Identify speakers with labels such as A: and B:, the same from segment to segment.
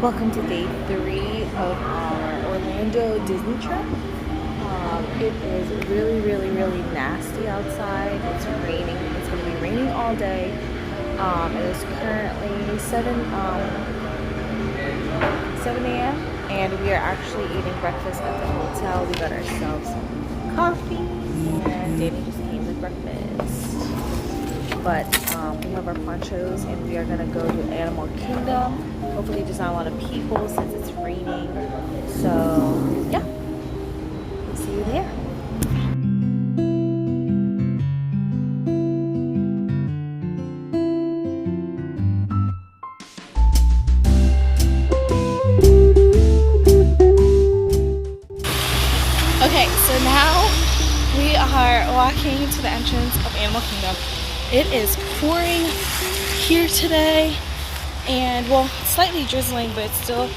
A: Welcome to day 3 of our Orlando Disney trip. It is really nasty outside. It's raining. It's going to be raining all day. It is currently 7 a.m. and we are actually eating breakfast at the hotel. We got ourselves some coffee and Danny just came with breakfast. But we have our ponchos and we are going to go to Animal Kingdom. Hopefully there's not a lot of people since it's raining. So yeah, we'll see you there. Okay, so now we are walking to the entrance of Animal Kingdom. It is pouring here today, and well, slightly drizzling, but it's still,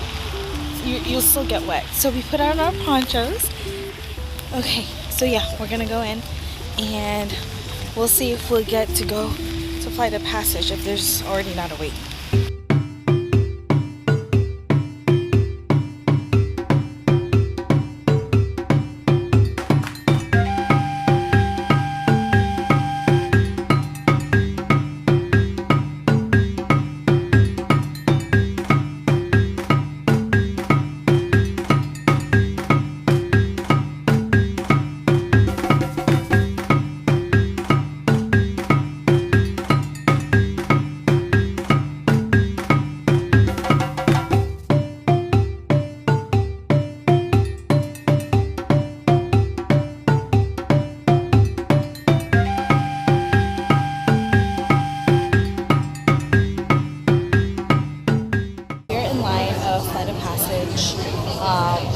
A: you'll still get wet. So we put on our ponchos. Okay, so yeah, we're gonna go in, and we'll see if we'll get to go to Flight of Passage if there's already not a wait.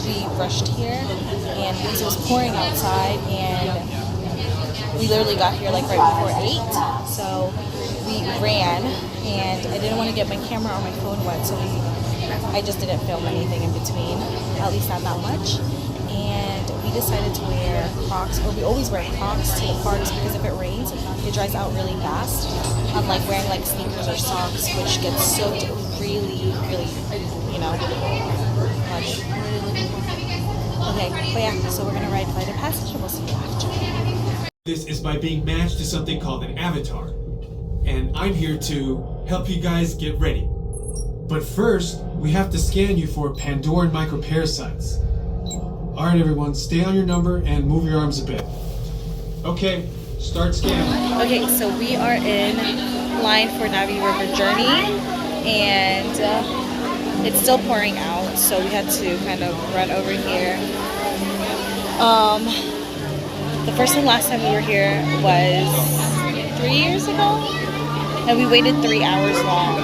A: We rushed here and because it was pouring outside, and we literally got here like right before 8, so we ran, and I didn't want to get my camera or my phone wet, so I just didn't film anything in between, at least not that much. And we decided to wear Crocs, or we always wear Crocs to the parks because if it rains it dries out really fast, unlike wearing like sneakers or socks, which gets soaked really, you know, much. Okay, but yeah, so we're gonna ride Flight of Passage and we'll see you after.
B: This is by being matched to something called an avatar, and I'm here to help you guys get ready. But first, we have to scan you for Pandoran microparasites. Alright everyone, stay on your number and move your arms a bit. Okay, start scanning.
A: Okay, so we are in line for Navi River Journey, and it's still pouring out, so we had to kind of run over here. The first and last time we were here was 3 years ago, and we waited 3 hours long,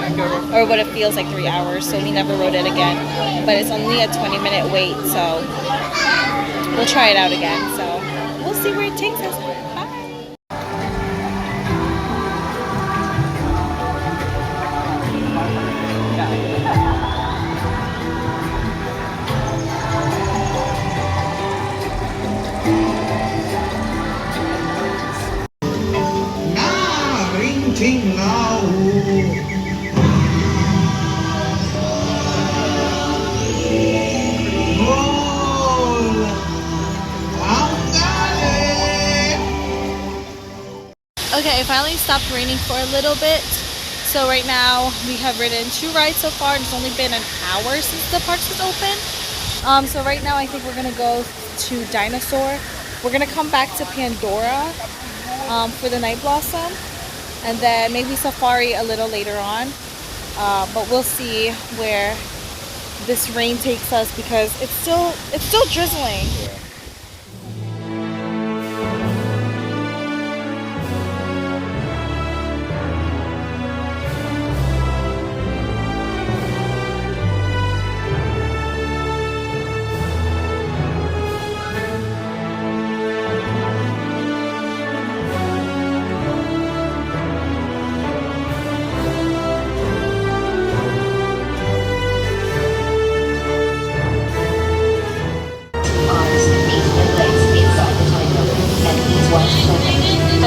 A: or what it feels like 3 hours, so we never rode it again. But it's only a 20-minute wait, so we'll try it out again. So we'll see where it takes us. Okay, it finally stopped raining for a little bit. So right now we have ridden 2 rides so far, and it's only been an hour since the park was open. So right now I think we're gonna go to Dinosaur. We're gonna come back to Pandora for the Night Blossom, and then maybe Safari a little later on. But we'll see where this rain takes us because it's still drizzling.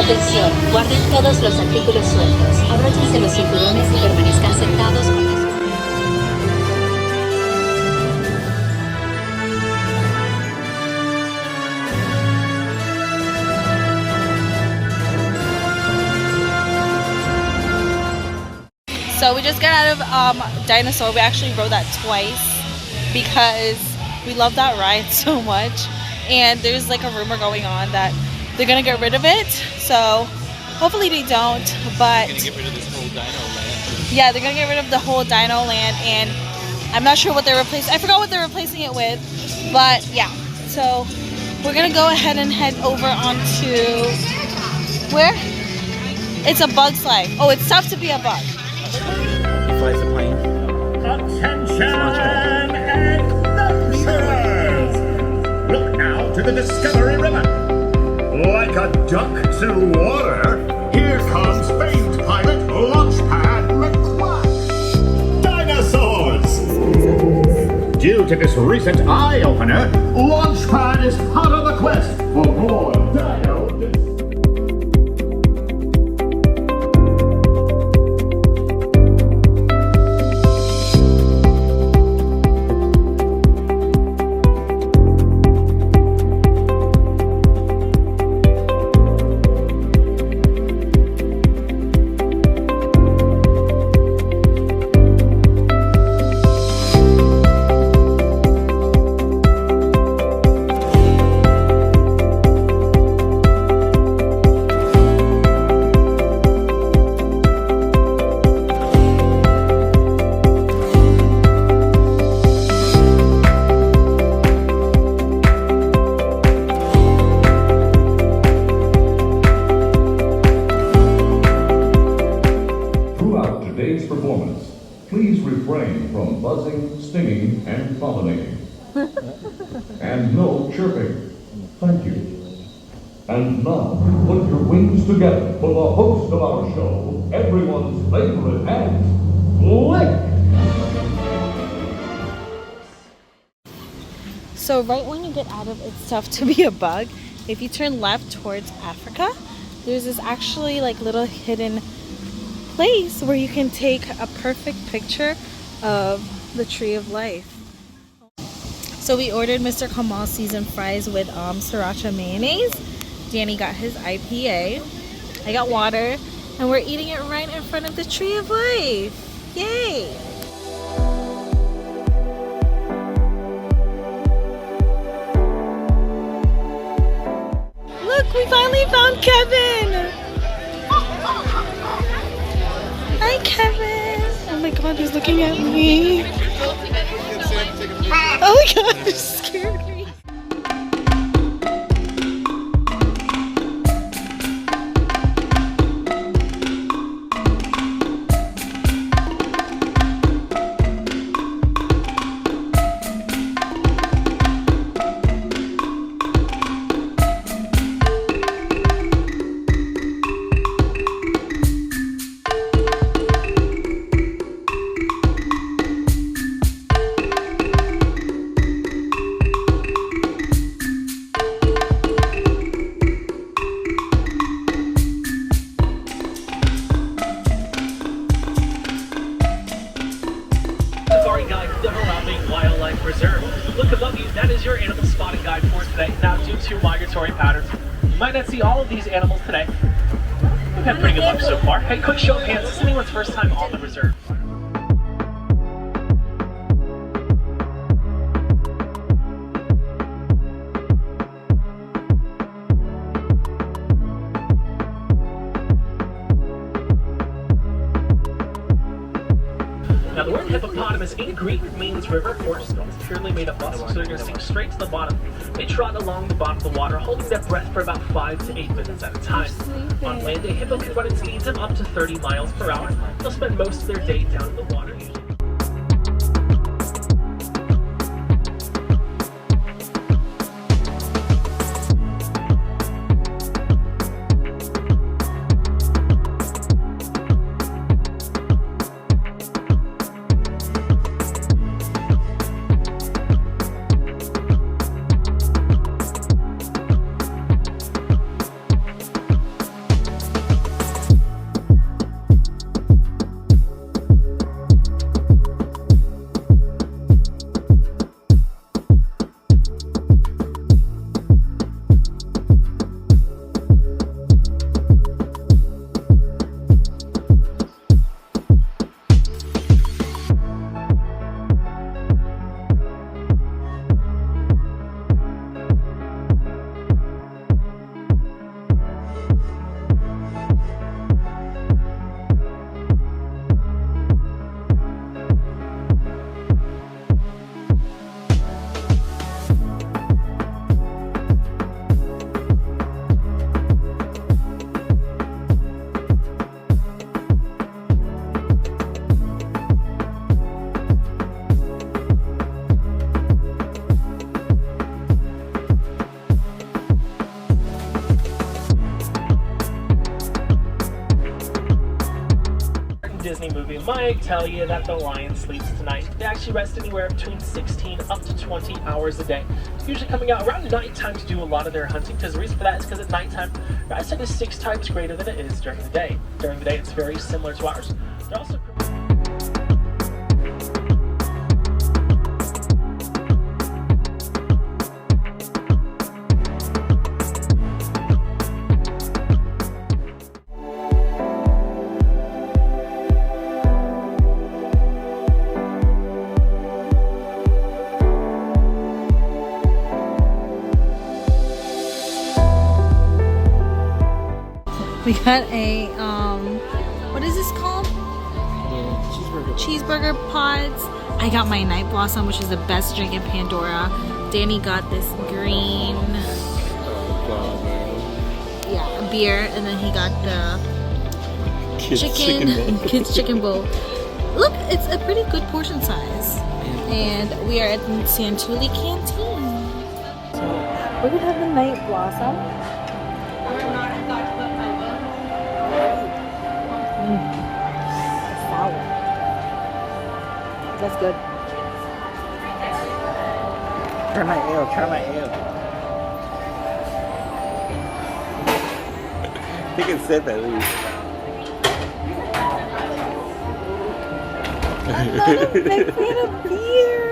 C: Atención, guarden todos los artículos sueltos, abróchense los cinturones y permanezcan sentados con las...
A: So we just got out of Dinosaur. We actually rode that twice because we love that ride so much. And there's like a rumor going on that they're gonna get rid of it. So hopefully they don't. But
D: They're gonna get rid of this whole dino land.
A: yeah, they're gonna get rid of the whole dino land, and I'm not sure what they're replacing. I forgot what they're replacing it with. But yeah, so we're gonna go ahead and head over onto where? It's a bug slide. Oh, it's tough to be a bug.
D: He flies the plane.
E: Attention, adventurers! Look now to the Discovery River. Like a duck to water, here comes famed pilot Launchpad McQuack. Dinosaurs! Due to this recent eye-opener, Launchpad is hot on the quest for more dino.
F: Please refrain from buzzing, stinging, and pollinating. And no chirping. Thank you. And now, put your wings together for the host of our show, everyone's favorite ant, Lick!
A: So right when you get out of It's Tough to Be a Bug, if you turn left towards Africa, there's this actually like little hidden place where you can take a perfect picture of the Tree of Life. So we ordered Mr. Kamal's seasoned fries with sriracha mayonnaise. Danny got his IPA. I got water, and we're eating it right in front of the Tree of Life. Yay! Look, we finally found Kevin! Hi, Kevin! Oh my god, he's looking at me. Oh my god, you scared me.
G: Wildlife Reserve. Look above you, that is your animal spotting guide for today. Now, due to migratory patterns, you might not see all of these animals today. We've had pretty good luck so far. Hey, quick show of hands, this is anyone's first time on the reserve. Now the word hippopotamus in Greek means river or stone. It's purely made of muscle, so they're going to sink straight to the bottom. They trot along the bottom of the water, holding their breath for about 5 to 8 minutes at a time. On land, a hippo can run at speeds of up to 30 miles per hour. They'll spend most of their day down in the water. movie might tell you that the lion sleeps tonight. They actually rest anywhere between 16 up to 20 hours a day. It's usually coming out around nighttime to do a lot of their hunting, because the reason for that is because at nighttime, their eyesight is 6 times greater than it is during the day. During the day, it's very similar to ours. They're also
A: We got a what is this called? Cheeseburger pods. I got my Night Blossom, which is the best drink in Pandora. Danny got this green, yeah, beer, and then he got the kids chicken bowl. Look, it's a pretty good portion size. And we are at the Santulli Canteen. We're gonna have the Night Blossom. Sour. That's good.
D: Try my ale, try my ale. Take a sip at least.
A: I'm not a big fan of beer.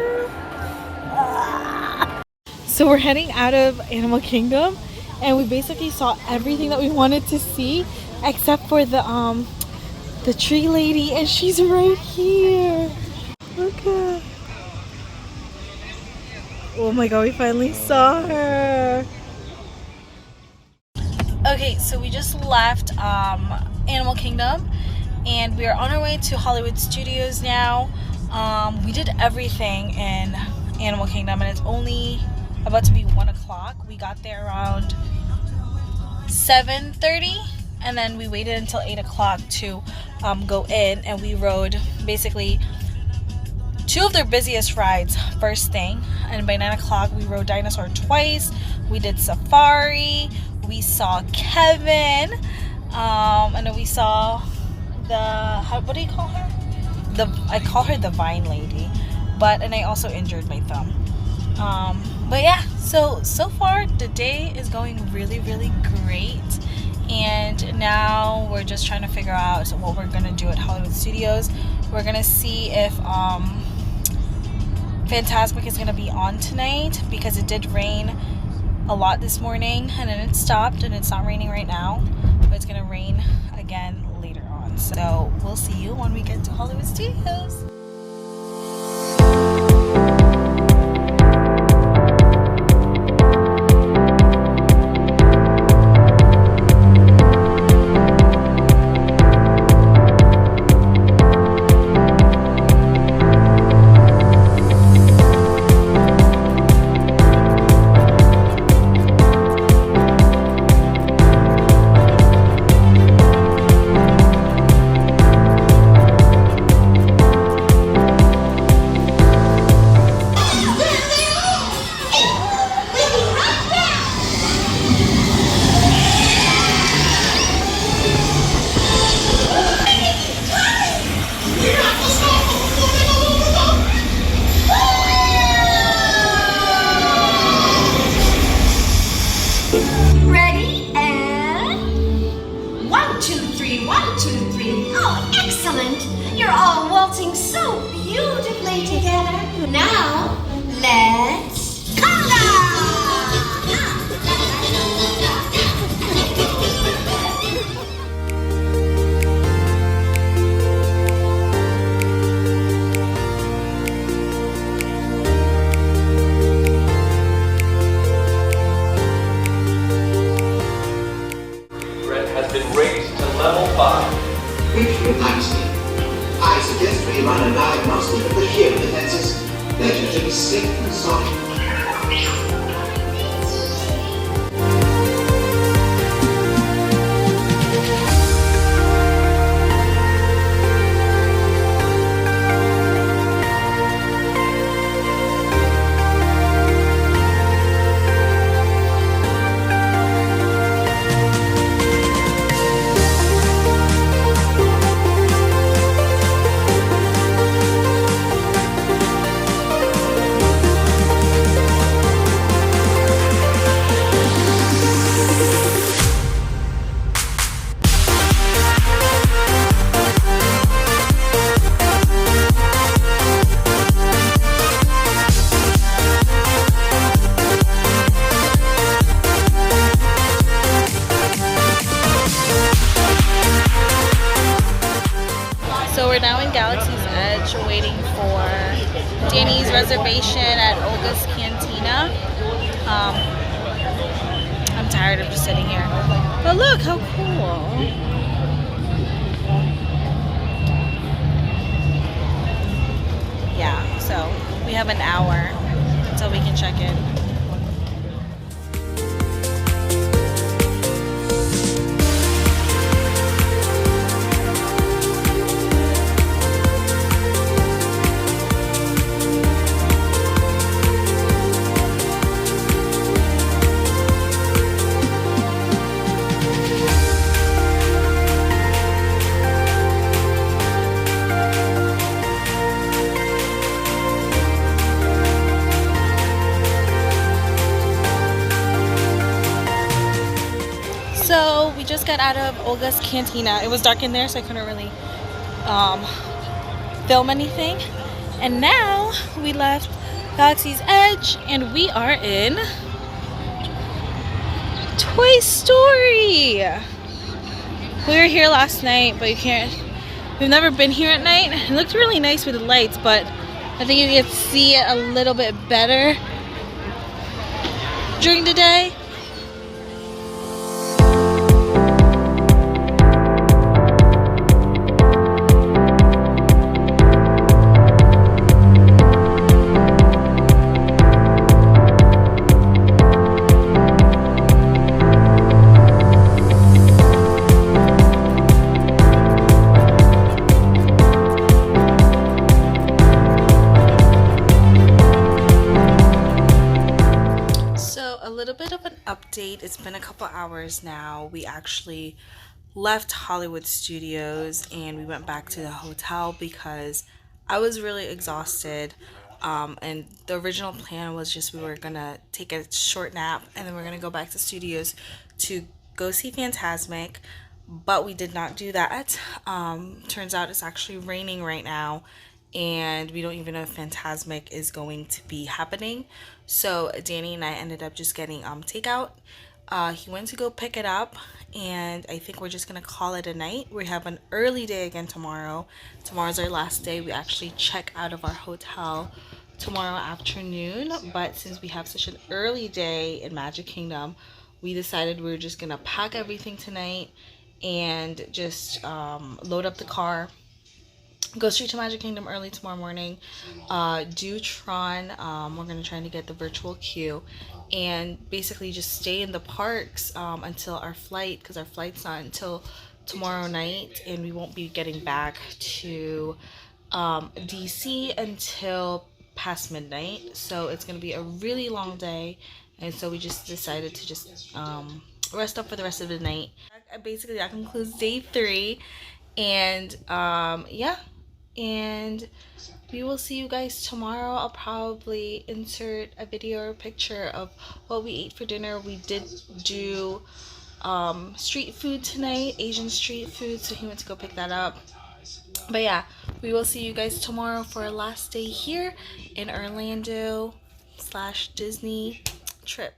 A: So we're heading out of Animal Kingdom, and we basically saw everything that we wanted to see, except for the tree lady, and she's right here. Look at. Oh my god, we finally saw her. Okay, so we just left Animal Kingdom, and we are on our way to Hollywood Studios now. We did everything in Animal Kingdom, and it's only about to be 1 o'clock. We got there around 7:30, and then we waited until 8 o'clock to go in, and we rode basically 2 of their busiest rides first thing, and by 9 o'clock we rode Dinosaur twice. We did Safari, we saw Kevin, and then we saw the, what do you call her? I call her the Vine Lady, and I also injured my thumb. But yeah, so far the day is going really, really great. And now we're just trying to figure out what we're gonna do at Hollywood Studios. We're gonna see if Fantasmic is gonna be on tonight, because it did rain a lot this morning, and then it stopped, and it's not raining right now, but it's gonna rain again later on. So we'll see you when we get to Hollywood Studios.
H: Ready, and 1, 2, 3, 1, 2, 3. Oh, excellent! You're all waltzing so beautifully together. Now, let's conga!
I: If you likes me, I suggest we run a diagnostic of the hearing defenses. Better to be safe than sorry.
A: Danny's reservation at Olga's Cantina. I'm tired of just sitting here. But look how cool. Yeah, so we have an hour until we can check in. So we just got out of Olga's Cantina. It was dark in there, so I couldn't really film anything. And now we left Galaxy's Edge and we are in Toy Story. We were here last night, but we've never been here at night. It looked really nice with the lights, but I think you get to see it a little bit better during the day. Update. It's been a couple hours now. We actually left Hollywood Studios and we went back to the hotel because I was really exhausted, and the original plan was just we were gonna take a short nap and then we're gonna go back to studios to go see Fantasmic, but we did not do that. Turns out it's actually raining right now and we don't even know if Fantasmic is going to be happening. So Danny and I ended up just getting takeout. He went to go pick it up and I think we're just gonna call it a night. We have an early day again tomorrow. Tomorrow's our last day. We actually check out of our hotel tomorrow afternoon, but since we have such an early day in Magic Kingdom, we decided we were just gonna pack everything tonight and just load up the car, go straight to Magic Kingdom early tomorrow morning, do Tron. We're going to try to get the virtual queue and basically just stay in the parks until our flight, because our flight's not until tomorrow night and we won't be getting back to DC until past midnight. So it's going to be a really long day, and so we just decided to just rest up for the rest of the night. Basically that concludes day 3, and yeah, and we will see you guys tomorrow. I'll probably insert a video or a picture of what we ate for dinner. We did do street food tonight, Asian street food, so he went to go pick that up. But yeah, we will see you guys tomorrow for our last day here in Orlando / Disney trip.